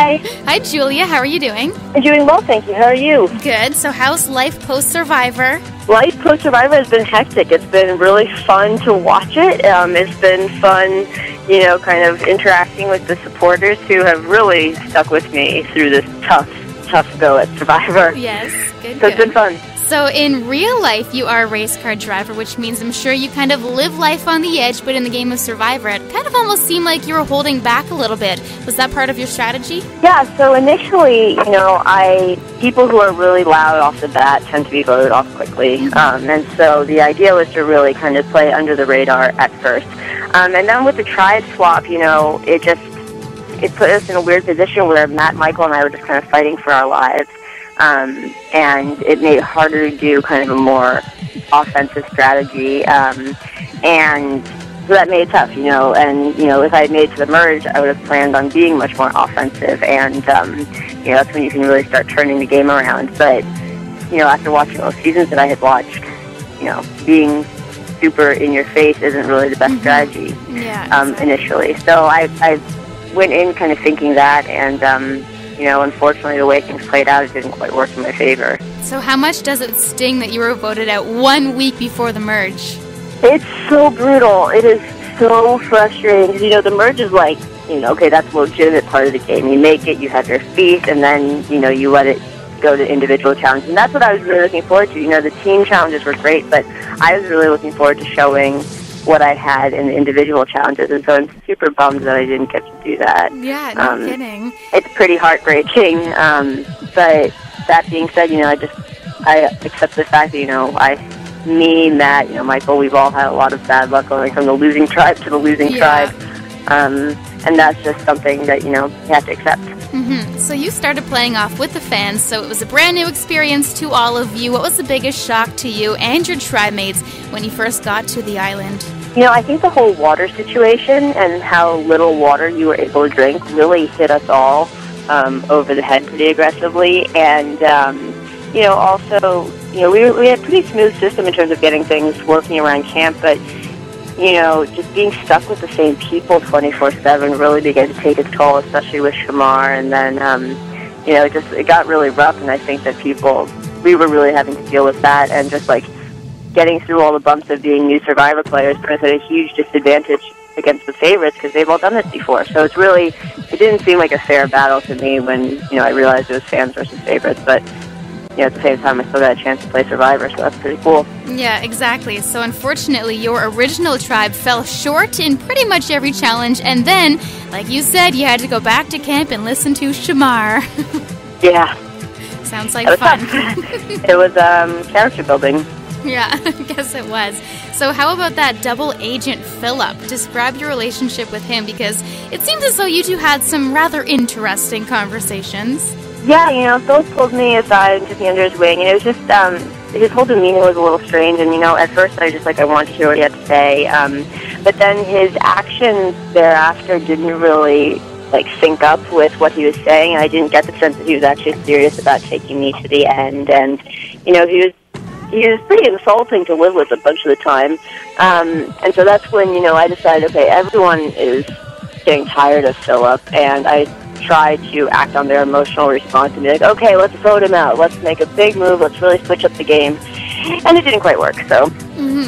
Hi. Hi, Julia. How are you doing? I'm doing well, thank you. How are you? Good. So how's life post-Survivor? Life post-Survivor has been hectic. It's been really fun to watch it. It's been fun, kind of interacting with the supporters who have really stuck with me through this tough go at Survivor. Yes. Good. So it's been fun. So in real life, you are a race car driver, which means I'm sure you kind of live life on the edge, but in the game of Survivor, it kind of almost seemed like you were holding back a little bit. Was that part of your strategy? Yeah, so initially, people who are really loud off the bat tend to be voted off quickly. And so the idea was to really kind of play under the radar at first. And then with the tribe swap, it put us in a weird position where Matt, Michael, and I were just kind of fighting for our lives. And it made it harder to do kind of a more offensive strategy. And so that made it tough, and, if I had made it to the merge, I would have planned on being much more offensive. And, that's when you can really start turning the game around. But, after watching those seasons that I had watched, being super in your face isn't really the best strategy initially. So I went in kind of thinking that, and, unfortunately, the way things played out, it didn't quite work in my favor. So how much does it sting that you were voted out 1 week before the merge? It's so brutal. It is so frustrating because, the merge is like, okay, that's a legitimate part of the game. You make it, you have your feast, and then, you let it go to individual challenges. And that's what I was really looking forward to. The team challenges were great, but I was really looking forward to showing what I had in the individual challenges, and so I'm super bummed that I didn't get to do that. Yeah, no kidding. It's pretty heartbreaking, but that being said, I accept the fact that, me, Matt, Michael, we've all had a lot of bad luck going from the losing tribe to the losing tribe, and that's just something that, you have to accept. So you started playing off with the fans, so it was a brand new experience to all of you. What was the biggest shock to you and your tribe mates when you first got to the island? I think the whole water situation and how little water you were able to drink really hit us all over the head pretty aggressively. And, also, we had a pretty smooth system in terms of getting things working around camp, but just being stuck with the same people 24/7 really began to take its toll, especially with Shamar. And then, it got really rough, and I think that we were really having to deal with that, and just like getting through all the bumps of being new Survivor players put us at a huge disadvantage against the favorites because they've all done this before. So it didn't seem like a fair battle to me when, I realized it was fans versus favorites, but at the same time, I still got a chance to play Survivor, so that's pretty cool. Yeah, exactly. So unfortunately, your original tribe fell short in pretty much every challenge, and then, like you said, you had to go back to camp and listen to Shamar. Yeah. Sounds like fun. It was character building. Yeah, I guess it was. So how about that double agent Philip? Describe your relationship with him, because it seems as though you two had some rather interesting conversations. Yeah, Phil pulled me aside and took me under his wing, and it was just, his whole demeanor was a little strange, and, at first I wanted to hear what he had to say, but then his actions thereafter didn't really, sync up with what he was saying, and I didn't get the sense that he was actually serious about taking me to the end, and, he was pretty insulting to live with a bunch of the time, and so that's when, I decided, okay, everyone is getting tired of Philip, and I try to act on their emotional response and be like, okay, let's vote him out. Let's make a big move. Let's really switch up the game. And it didn't quite work, so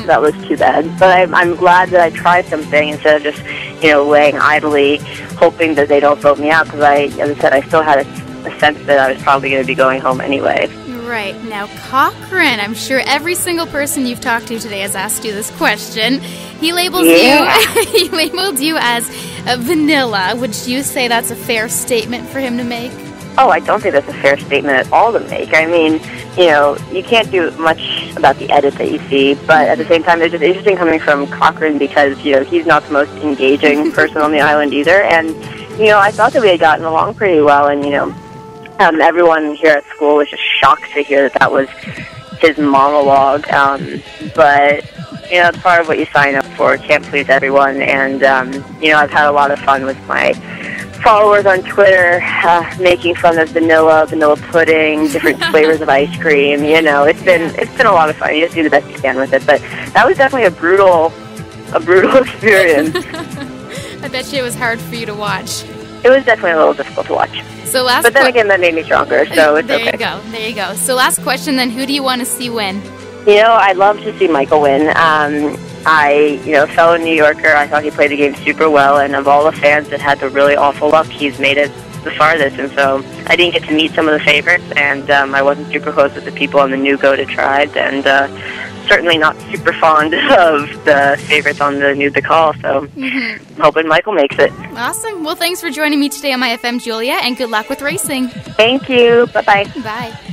that was too bad. But I'm glad that I tried something instead of just, laying idly, hoping that they don't vote me out, because as I said, I still had a sense that I was probably going to be going home anyway. Right. Now, Cochrane, I'm sure every single person you've talked to today has asked you this question. He labels he labeled you as vanilla. Would you say that's a fair statement for him to make? Oh, I don't think that's a fair statement at all to make. I mean, you can't do much about the edit that you see, but at the same time, it's just interesting coming from Cochrane because, he's not the most engaging person on the island either. And, I thought that we had gotten along pretty well, and, everyone here at school was just shocked to hear that was his monologue. But, it's part of what you sign up for. Can't please everyone. And, I've had a lot of fun with my followers on Twitter, making fun of vanilla pudding, different flavors of ice cream. It's been a lot of fun. You just do the best you can with it. But that was definitely a brutal experience. I bet you it was hard for you to watch. it was definitely a little difficult to watch. So but then again, that made me stronger, so it's okay. There you go. So last question then, who do you want to see win? I'd love to see Michael win. Fellow New Yorker, I thought he played the game super well, and of all the fans that had the really awful luck, he's made it the farthest, and so I didn't get to meet some of the favorites, and I wasn't super close with the people on the new Go-To tribes, and certainly not super fond of the favorites on the new The Call, so I'm hoping Michael makes it. Awesome. Well, thanks for joining me today on myFM, Julia, and good luck with racing. Thank you. Bye-bye. Bye.